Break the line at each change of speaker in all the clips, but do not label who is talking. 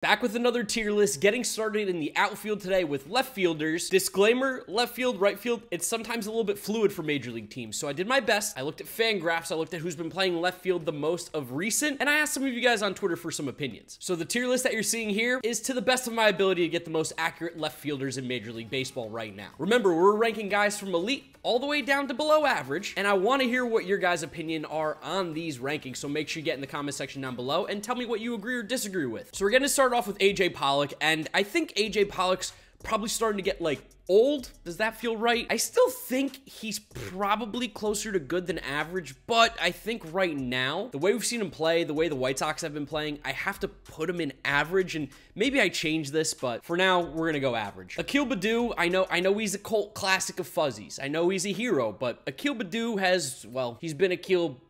Back with another tier list, getting started in the outfield today with left fielders. Disclaimer, left field, right field, it's sometimes a little bit fluid for major league teams. So I did my best. I looked at FanGraphs, I looked at who's been playing left field the most of recent, and I asked some of you guys on Twitter for some opinions. So the tier list that you're seeing here is to the best of my ability to get the most accurate left fielders in Major League Baseball right now. Remember, we're ranking guys from elite all the way down to below average, and I want to hear what your guys' opinion are on these rankings, so make sure you get in the comment section down below and tell me what you agree or disagree with. So we're going to start off with AJ Pollock, and I think AJ Pollock's probably starting to get, like, old. Does that feel right? I still think he's probably closer to good than average, but I think right now, the way we've seen him play, the way the White Sox have been playing, I have to put him in average, and maybe I change this, but for now, we're gonna go average. Akil Badoo, I know he's a cult classic of fuzzies. I know he's a hero, but Akil Badoo has, well, he's been Akil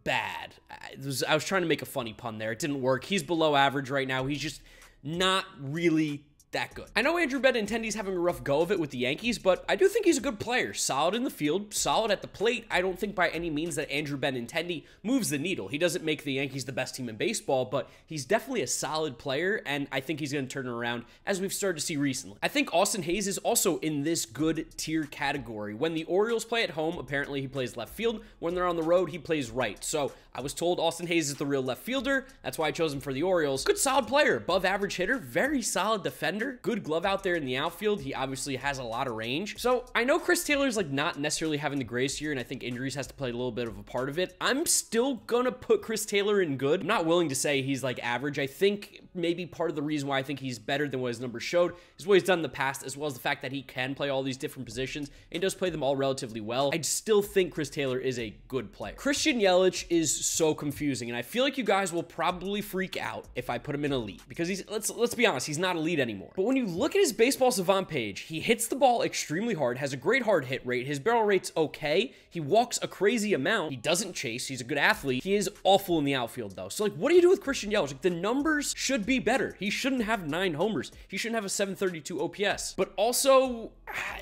bad. I was trying to make a funny pun there. It didn't work. He's below average right now. He's just not really that good. I know Andrew Benintendi's having a rough go of it with the Yankees, but I do think he's a good player. Solid in the field, solid at the plate. I don't think by any means that Andrew Benintendi moves the needle. He doesn't make the Yankees the best team in baseball, but he's definitely a solid player, and I think he's going to turn it around as we've started to see recently. I think Austin Hayes is also in this good tier category. When the Orioles play at home, apparently he plays left field. When they're on the road, he plays right. So I was told Austin Hayes is the real left fielder. That's why I chose him for the Orioles. Good solid player, above average hitter, very solid defender. Good glove out there in the outfield. He obviously has a lot of range. So I know Chris Taylor's like not necessarily having the greatest year, and I think injuries has to play a little bit of a part of it. I'm still gonna put Chris Taylor in good. I'm not willing to say he's like average. I think maybe part of the reason why I think he's better than what his numbers showed is what he's done in the past, as well as the fact that he can play all these different positions and does play them all relatively well. I still think Chris Taylor is a good player. Christian Yelich is so confusing, and I feel like you guys will probably freak out if I put him in elite, because he's, let's be honest, he's not elite anymore. But when you look at his baseball savant page, he hits the ball extremely hard, has a great hard hit rate, his barrel rate's okay, he walks a crazy amount, he doesn't chase, he's a good athlete. He is awful in the outfield though. So like, what do you do with Christian Yelich? Like, the numbers should be better. He shouldn't have 9 homers. He shouldn't have a 732 OPS. But also,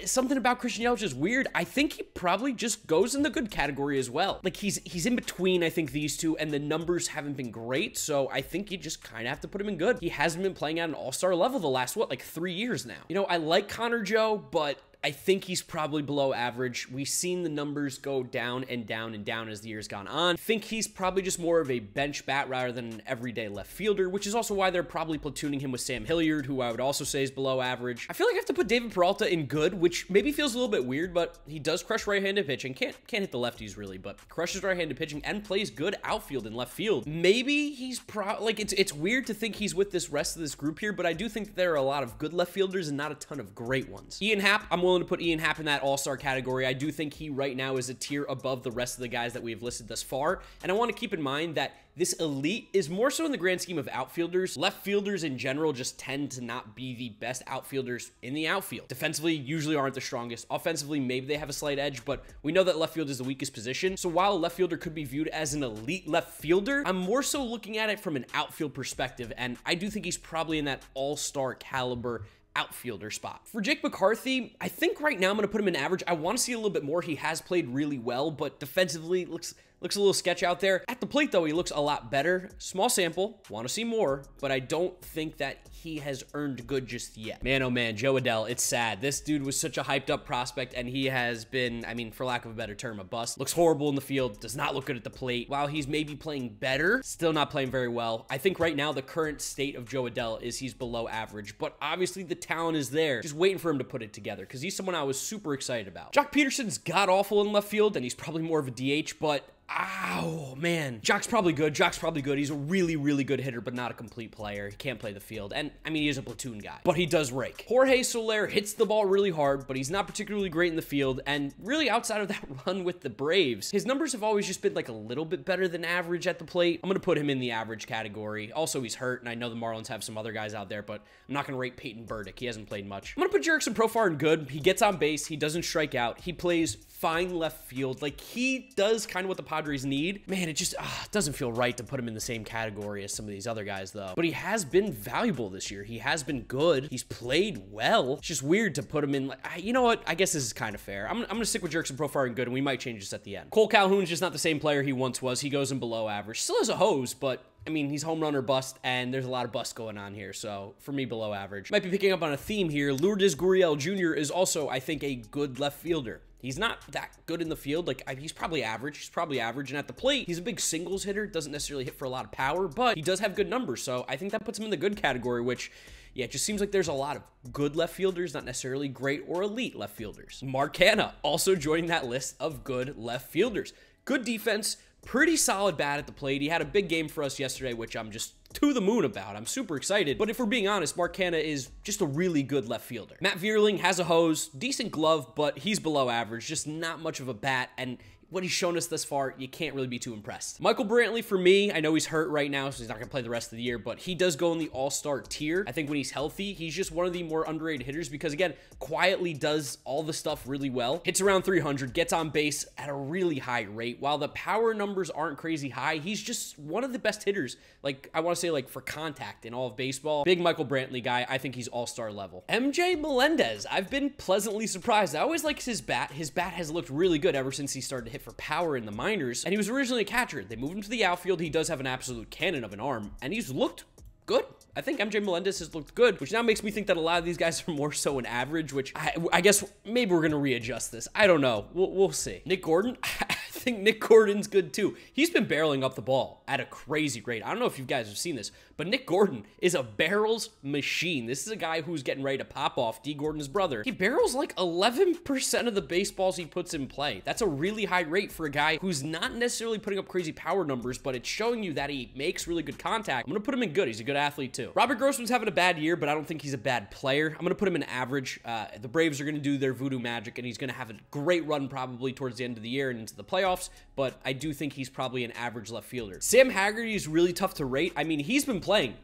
something about Christian Yelich is weird. I think he probably just goes in the good category as well. Like, he's in between, I think, these two, and the numbers haven't been great, so I think you just kind of have to put him in good. He hasn't been playing at an all-star level the last, what, like 3 years now. You know, I like Connor Joe, but I think he's probably below average. We've seen the numbers go down and down and down as the year's gone on. I think he's probably just more of a bench bat rather than an everyday left fielder, which is also why they're probably platooning him with Sam Hilliard, who I would also say is below average. I feel like I have to put David Peralta in good, which maybe feels a little bit weird, but he does crush right-handed pitching. Can't hit the lefties really, but crushes right-handed pitching and plays good outfield and left field. Maybe he's like, it's weird to think he's with this rest of this group here, but I do think that there are a lot of good left fielders and not a ton of great ones. Ian Happ, I'm willing to put Ian Happ in that all-star category. I do think he right now is a tier above the rest of the guys that we have listed thus far, and I want to keep in mind that this elite is more so in the grand scheme of outfielders. Left fielders in general just tend to not be the best outfielders in the outfield. Defensively, usually aren't the strongest. Offensively, maybe they have a slight edge, but we know that left field is the weakest position. So while a left fielder could be viewed as an elite left fielder, I'm more so looking at it from an outfield perspective, and I do think he's probably in that all-star caliber outfielder spot. For Jake McCarthy, I think right now I'm going to put him in average. I want to see a little bit more. He has played really well, but defensively looks a little sketch out there. At the plate, though, he looks a lot better. Small sample, want to see more, but I don't think that he has earned good just yet. Man, oh man, Jo Adell, it's sad. This dude was such a hyped up prospect, and he has been, I mean, for lack of a better term, a bust. Looks horrible in the field, does not look good at the plate. While he's maybe playing better, still not playing very well. I think right now the current state of Jo Adell is he's below average, but obviously the talent is there. Just waiting for him to put it together, because he's someone I was super excited about. Jock Peterson's god-awful in left field, and he's probably more of a DH, but oh, man. Jock's probably good. Jock's probably good. He's a really, really good hitter, but not a complete player. He can't play the field. And, I mean, he is a platoon guy, but he does rake. Jorge Soler hits the ball really hard, but he's not particularly great in the field. And really, outside of that run with the Braves, his numbers have always just been, like, a little bit better than average at the plate. I'm going to put him in the average category. Also, he's hurt, and I know the Marlins have some other guys out there, but I'm not going to rate Peyton Burdick. He hasn't played much. I'm going to put Jurickson Profar in good. He gets on base. He doesn't strike out. He plays fine left field. Like, he does kind of what the Padres need. Man, it just doesn't feel right to put him in the same category as some of these other guys, though. But he has been valuable this year. He has been good. He's played well. It's just weird to put him in, like, you know what? I guess this is kind of fair. I'm going to stick with Jurickson Profar in good, and we might change this at the end. Cole Calhoun's just not the same player he once was. He goes in below average. Still has a hose, but I mean, he's home run or bust, and there's a lot of bust going on here. So for me, below average. Might be picking up on a theme here. Lourdes Goriel Jr. is also, I think, a good left fielder. He's not that good in the field. Like, he's probably average. He's probably average. And at the plate, he's a big singles hitter. Doesn't necessarily hit for a lot of power, but he does have good numbers. So I think that puts him in the good category, which, yeah, it just seems like there's a lot of good left fielders, not necessarily great or elite left fielders. Mark Canha also joining that list of good left fielders. Good defense, pretty solid bat at the plate. He had a big game for us yesterday, which I'm just to the moon about. I'm super excited. But if we're being honest, Mark Canha is just a really good left fielder. Matt Vierling has a hose, decent glove, but he's below average, just not much of a bat. And what he's shown us thus far, you can't really be too impressed. Michael Brantley, for me, I know he's hurt right now, so he's not going to play the rest of the year, but he does go in the all-star tier. I think when he's healthy, he's just one of the more underrated hitters because, again, quietly does all the stuff really well. Hits around 300, gets on base at a really high rate. While the power numbers aren't crazy high, he's just one of the best hitters, like, I want to say, like, for contact in all of baseball. Big Michael Brantley guy. I think he's all-star level. MJ Melendez, I've been pleasantly surprised. I always liked his bat. His bat has looked really good ever since he started to hit for power in the minors, and he was originally a catcher. They moved him to the outfield. He does have an absolute cannon of an arm, and he's looked good. I think MJ Melendez has looked good, which now makes me think that a lot of these guys are more so an average, which I guess maybe we're going to readjust this. I don't know. We'll see. Nick Gordon, I think Nick Gordon's good too. He's been barreling up the ball at a crazy rate. I don't know if you guys have seen this, but Nick Gordon is a barrels machine. This is a guy who's getting ready to pop off. D. Gordon's brother. He barrels like 11% of the baseballs he puts in play. That's a really high rate for a guy who's not necessarily putting up crazy power numbers, but it's showing you that he makes really good contact. I'm going to put him in good. He's a good athlete too. Robert Grossman's having a bad year, but I don't think he's a bad player. I'm going to put him in average. The Braves are going to do their voodoo magic, and he's going to have a great run probably towards the end of the year and into the playoffs, but I do think he's probably an average left fielder. Sam Haggerty is really tough to rate. I mean, he's been playing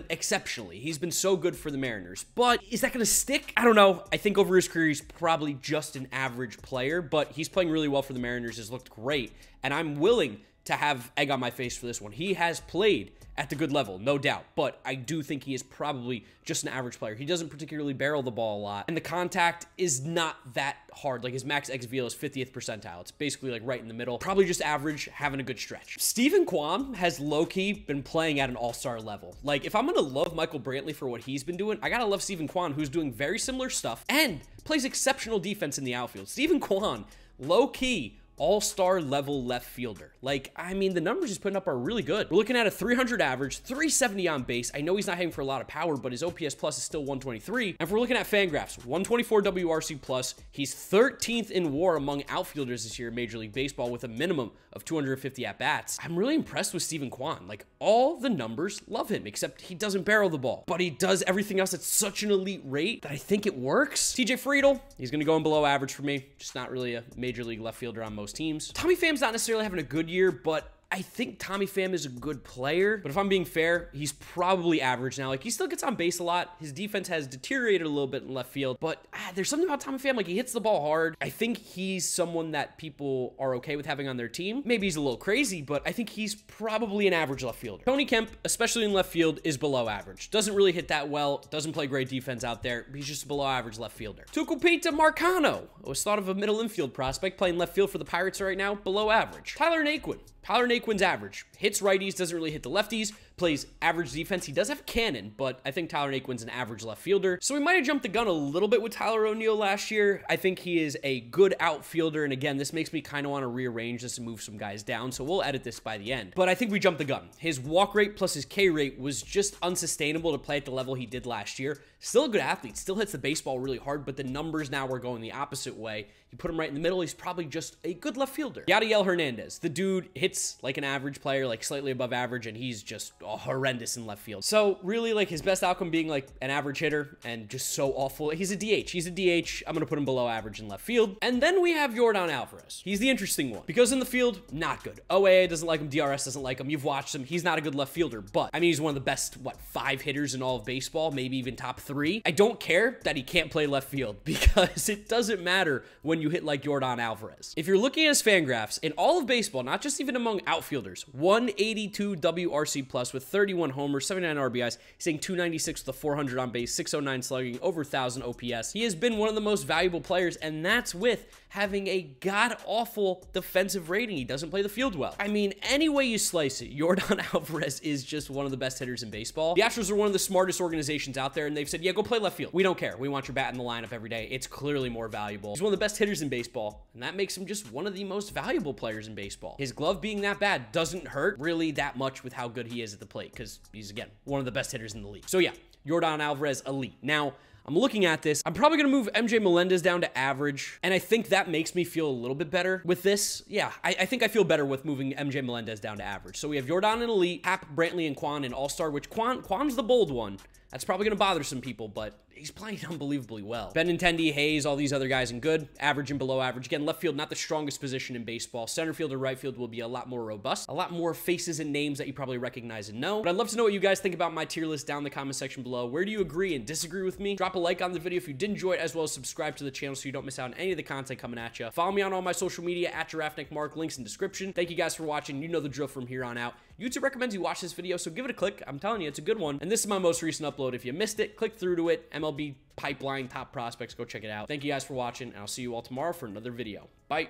exceptionally. He's been so good for the Mariners, but is that going to stick? I don't know. I think over his career, he's probably just an average player, but he's playing really well for the Mariners. Has looked great, and I'm willing to have egg on my face for this one. He has played at the good level, no doubt, but I do think he is probably just an average player. He doesn't particularly barrel the ball a lot, and the contact is not that hard. Like, his max XVL is 50th percentile. It's basically like right in the middle. Probably just average, having a good stretch. Stephen Kwam has low-key been playing at an all-star level. Like, if I'm gonna love Michael Brantley for what he's been doing, I gotta love Stephen Kwam, who's doing very similar stuff and plays exceptional defense in the outfield. Stephen Kwam, low-key, all-star level left fielder. Like, I mean, the numbers he's putting up are really good. We're looking at a 300 average, 370 on base. I know he's not hitting for a lot of power, but his OPS plus is still 123. And if we're looking at Fangraphs, 124 WRC plus. He's 13th in WAR among outfielders this year in Major League Baseball with a minimum of 250 at-bats. I'm really impressed with Stephen Kwam. Like, all the numbers love him, except he doesn't barrel the ball, but he does everything else at such an elite rate that I think it works. TJ Friedel, he's going to go in below average for me. Just not really a Major League left fielder on most teams. Tommy Pham's not necessarily having a good year, but I think Tommy Pham is a good player, but if I'm being fair, he's probably average now. Like, he still gets on base a lot. His defense has deteriorated a little bit in left field, but there's something about Tommy Pham. Like, he hits the ball hard. I think he's someone that people are okay with having on their team. Maybe he's a little crazy, but I think he's probably an average left fielder. Tony Kemp, especially in left field, is below average. Doesn't really hit that well. Doesn't play great defense out there. He's just a below average left fielder. Tucupita Marcano was thought of a middle infield prospect playing left field for the Pirates right now. Below average. Tyler Naquin. Tyler Naquin's average. Hits righties, doesn't really hit the lefties, plays average defense. He does have cannon, but I think Tyler Naquin's an average left fielder. So we might have jumped the gun a little bit with Tyler O'Neill last year. I think he is a good outfielder, and again, this makes me kind of want to rearrange this and move some guys down, so we'll edit this by the end. But I think we jumped the gun. His walk rate plus his K rate was just unsustainable to play at the level he did last year. Still a good athlete, still hits the baseball really hard, but the numbers now are going the opposite way. You put him right in the middle, he's probably just a good left fielder. Yadiel Hernandez, the dude hits like an average player, like slightly above average, and he's just horrendous in left field. So really, like, his best outcome being like an average hitter and just so awful. He's a DH. He's a DH. I'm going to put him below average in left field. And then we have Yordan Alvarez. He's the interesting one because in the field, not good. OAA doesn't like him. DRS doesn't like him. You've watched him. He's not a good left fielder, but I mean, he's one of the best, 5 hitters in all of baseball, maybe even top 3. I don't care that he can't play left field because it doesn't matter when you hit like Yordan Alvarez. If you're looking at his Fangraphs in all of baseball, not just even among outfielders, 182 WRC plus with with 31 homers, 79 RBIs. He's hitting 296 with a 400 on base, 609 slugging, over 1,000 OPS. He has been one of the most valuable players, and that's with having a god-awful defensive rating. He doesn't play the field well. I mean, any way you slice it, Yordan Alvarez is just one of the best hitters in baseball. The Astros are one of the smartest organizations out there, and they've said, yeah, go play left field. We don't care. We want your bat in the lineup every day. It's clearly more valuable. He's one of the best hitters in baseball, and that makes him just one of the most valuable players in baseball. His glove being that bad doesn't hurt really that much with how good he is at the plate, because he's, again, one of the best hitters in the league. So yeah, Yordan Alvarez, elite. Now, I'm looking at this. I'm probably going to move MJ Melendez down to average, and I think that makes me feel a little bit better with this. Yeah, I think I feel better with moving MJ Melendez down to average. So we have Yordan in elite, Hap, Brantley, and Kwam in all-star, which Kwam's the bold one. That's probably going to bother some people, but he's playing unbelievably well. Benintendi, Hayes, all these other guys in good, average and below average. Again, left field, not the strongest position in baseball. Center field or right field will be a lot more robust. A lot more faces and names that you probably recognize and know. But I'd love to know what you guys think about my tier list down in the comment section below. Where do you agree and disagree with me? Drop a like on the video if you did enjoy it, as well as subscribe to the channel so you don't miss out on any of the content coming at you. Follow me on all my social media at GiraffeNeckMarc, links in description. Thank you guys for watching. You know the drill from here on out. YouTube recommends you watch this video, so give it a click. I'm telling you, it's a good one. And this is my most recent upload. If you missed it, click through to it. MLB Pipeline Top Prospects. Go check it out. Thank you guys for watching, and I'll see you all tomorrow for another video. Bye.